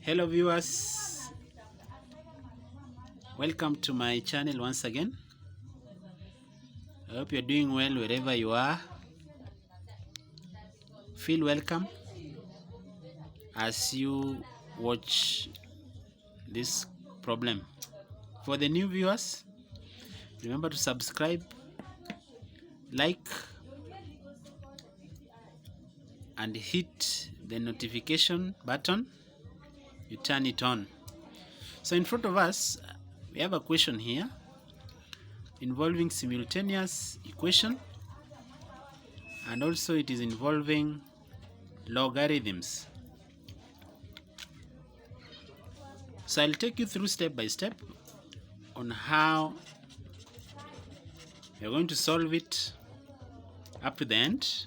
Hello viewers, welcome to my channel once again. I hope you're doing well wherever you are. Feel welcome as you watch this problem. For the new viewers, remember to subscribe, like, and hit the notification button. You turn it on. So in front of us, we have a question here involving simultaneous equation, and also it is involving logarithms. So I'll take you through step by step on how you're going to solve it up to the end.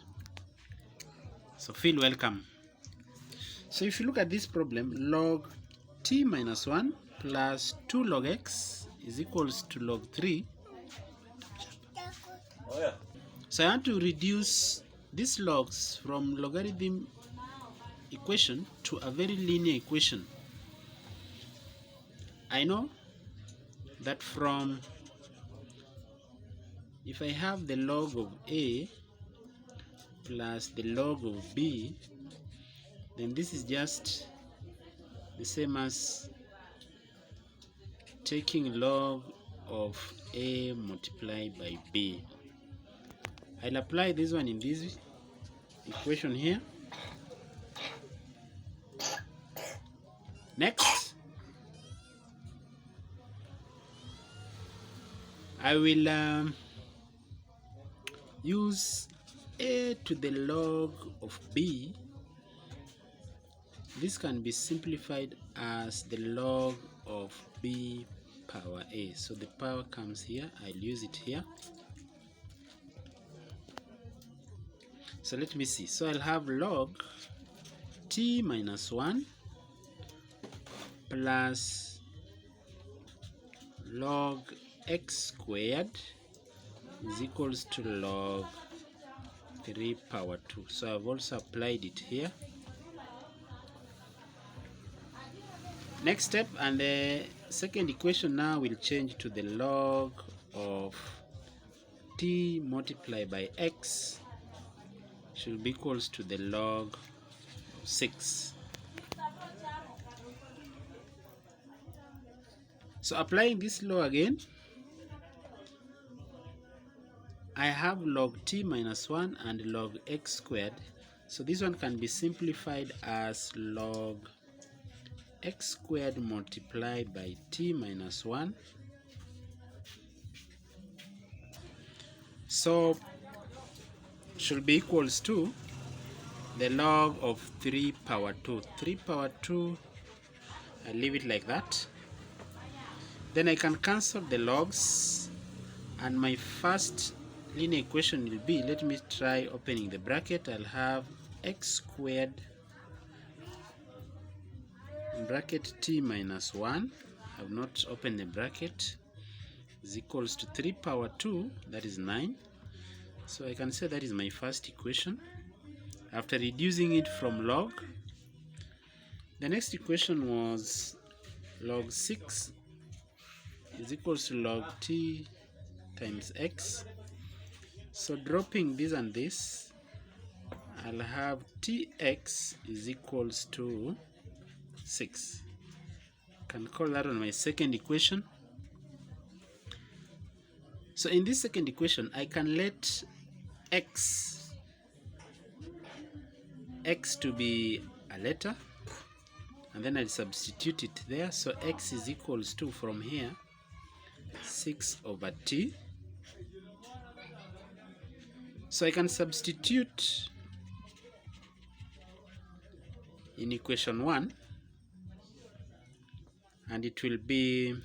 So feel welcome. So if you look at this problem, log t minus 1 plus 2 log x is equals to log 3. So I want to reduce these logs from logarithm equation to a very linear equation. I know that if I have the log of a plus the log of b, then this is just the same as taking log of a multiplied by b. I'll apply this one in this equation here. Next, I will use a to the log of b. This can be simplified as the log of b power a. So the power comes here. I'll use it here. So let me see. So I'll have log t minus 1 plus log x squared is equals to log 3 power 2. So I've also applied it here. Next step, and the second equation now will change to the log of t multiplied by x should be equals to the log of 6. So applying this law again, I have log t minus 1 and log x squared. So this one can be simplified as log x squared multiplied by t minus 1. So should be equals to the log of 3 power 2. 3 power 2, I leave it like that. Then I can cancel the logs, and my first linear equation will be, let me try opening the bracket. I'll have x squared in bracket t minus 1, I have not opened the bracket, is equals to 3 power 2, that is 9. So I can say that is my first equation after reducing it from log. The next equation was log 6 is equals to log t times x. So dropping this and this, I'll have tx is equals to 6. Can call that on my second equation. So in this second equation, I can let x to be a letter, and then I'll substitute it there. So x is equals to, from here, 6 over t. So I can substitute in equation 1, and it will be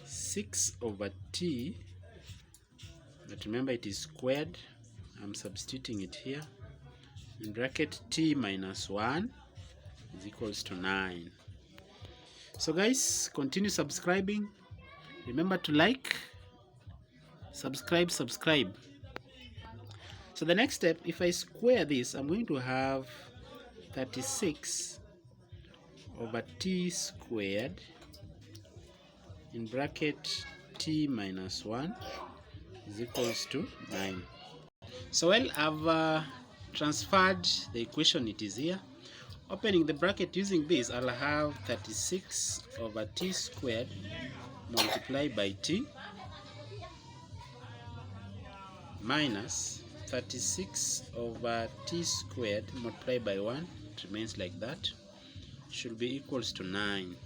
6 over t, but remember it is squared. I'm substituting it here in bracket t minus 1 is equals to 9. So guys, continue subscribing. Remember to like, subscribe. So the next step, if I square this, I'm going to have 36 over t squared in bracket t minus 1 is equals to 9. So well, I've transferred the equation. It is here. Opening the bracket using this, I'll have 36 over t squared multiplied by t minus 36 over t squared multiplied by 1. It remains like that. Should be equals to 9.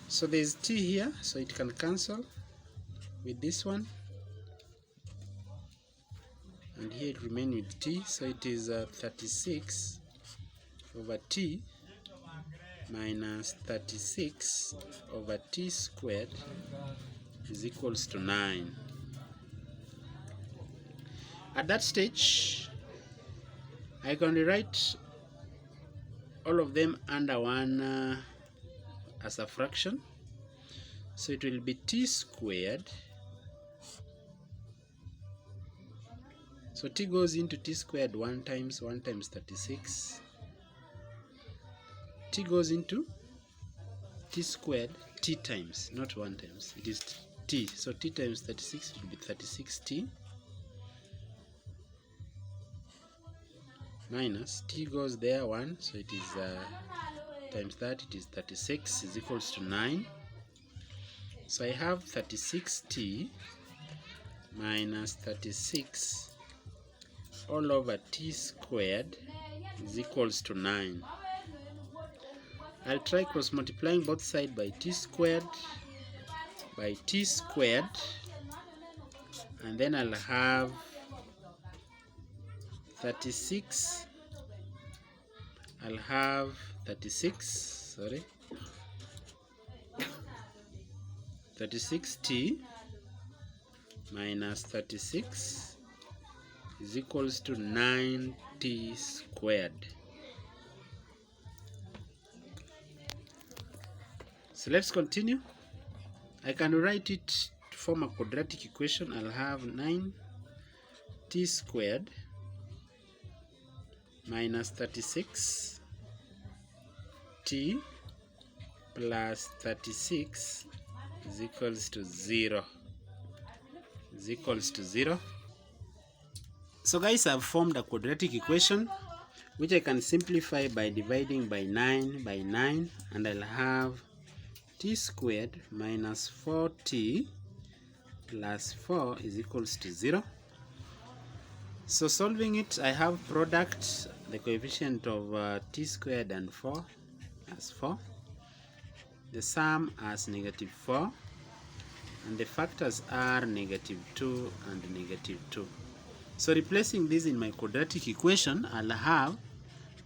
So there's t here, so it can cancel with this one. And here it remains with t, so it is 36 over t minus 36 over t squared is equals to 9. At that stage, I can rewrite all of them under one as a fraction. So it will be t squared. So t goes into t squared 1 times 36. T goes into t squared t times, not 1 times. It is t. So t times 36 will be 36t minus t goes there 1, so it is times that, it is 36 is equals to 9. So I have 36t minus 36 all over t squared is equals to 9. I'll try cross multiplying both sides by t squared, and then I'll have 36. I'll have 36t minus 36 is equals to 9t squared. So let's continue. I can write it to form a quadratic equation. I'll have 9t squared minus 36t plus 36 is equals to 0. So guys, I've formed a quadratic equation which I can simplify by dividing by 9 by 9, and I'll have t squared minus 4t plus 4 is equals to 0. So solving it, I have product, the coefficient of t squared and 4 as 4, the sum as negative 4, and the factors are negative 2 and negative 2. So replacing this in my quadratic equation, I'll have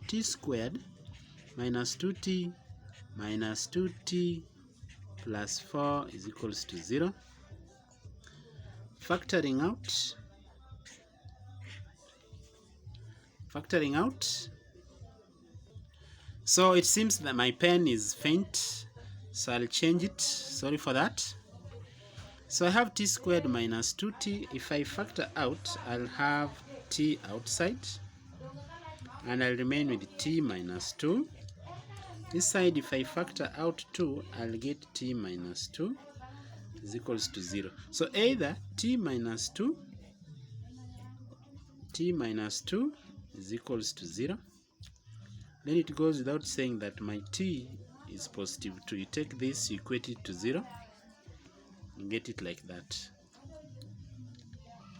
t squared minus 2t minus 2t plus 4 is equals to 0. Factoring out. So it seems that my pen is faint, so I'll change it. Sorry for that. So I have t squared minus 2t. If I factor out, I'll have t outside, and I'll remain with t minus 2. This side, if I factor out 2, I'll get t minus 2 is equals to 0. So either t minus 2 is equals to 0. Then it goes without saying that my t is positive 2. You take this, you equate it to 0, and get it like that.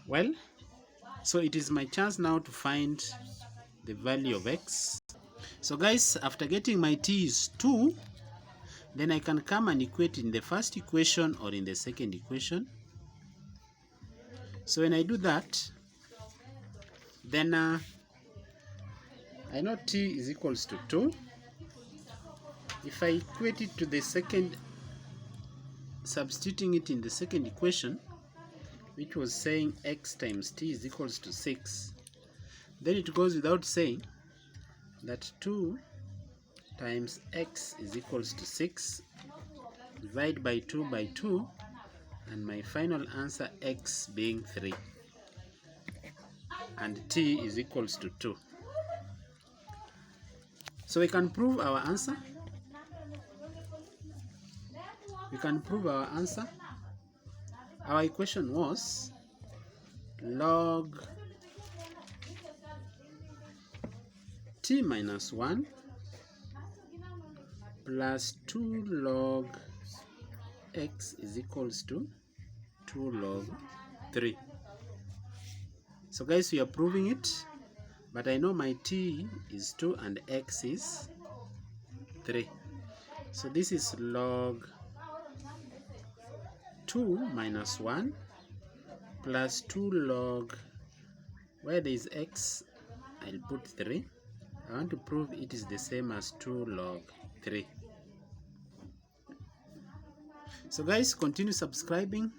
Well, so it is my chance now to find the value of x. So guys, after getting my t is 2, then I can come and equate in the first equation or in the second equation. So when I do that, then I know t is equals to 2. If I equate it to the second, substituting it in the second equation, which was saying x times t is equals to 6, then it goes without saying that 2 times x is equals to 6. Divide by 2, and my final answer x being 3, and t is equals to 2. So we can prove our answer. We can prove our answer. Our equation was log t minus 1 plus 2 log x is equals to 2 log 3. So guys, we are proving it, but I know my t is 2 and x is 3. So this is log 2 minus 1 plus 2 log, where there is x, I'll put 3. I want to prove it is the same as 2 log 3. So guys, continue subscribing,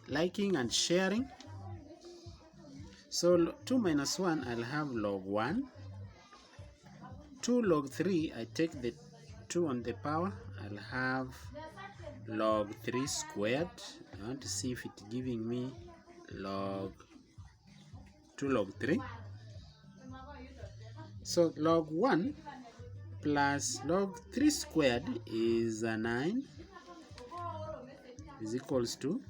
liking and sharing. So 2 minus 1, I'll have log 1. 2 log 3, I take the 2 on the power, I'll have log 3 squared. I want to see if it's giving me log 2 log 3. So log 1 plus log 3 squared is 9, is equals to,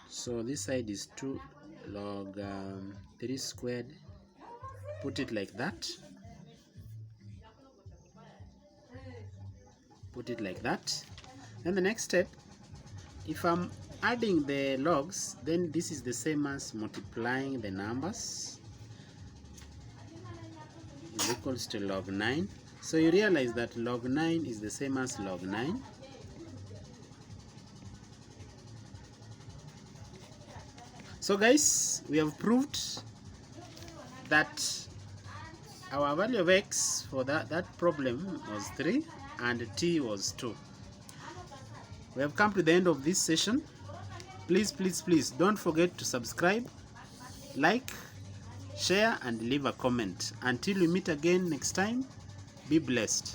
so this side is 2 log 3 squared. Put it like that. Put it like that. Then the next step, if I'm adding the logs, then this is the same as multiplying the numbers. Is equals to log 9. So you realize that log 9 is the same as log 9. So guys, we have proved that our value of x for that problem was 3 and t was 2. We have come to the end of this session. Please don't forget to subscribe, like, share and leave a comment. Until we meet again next time, be blessed.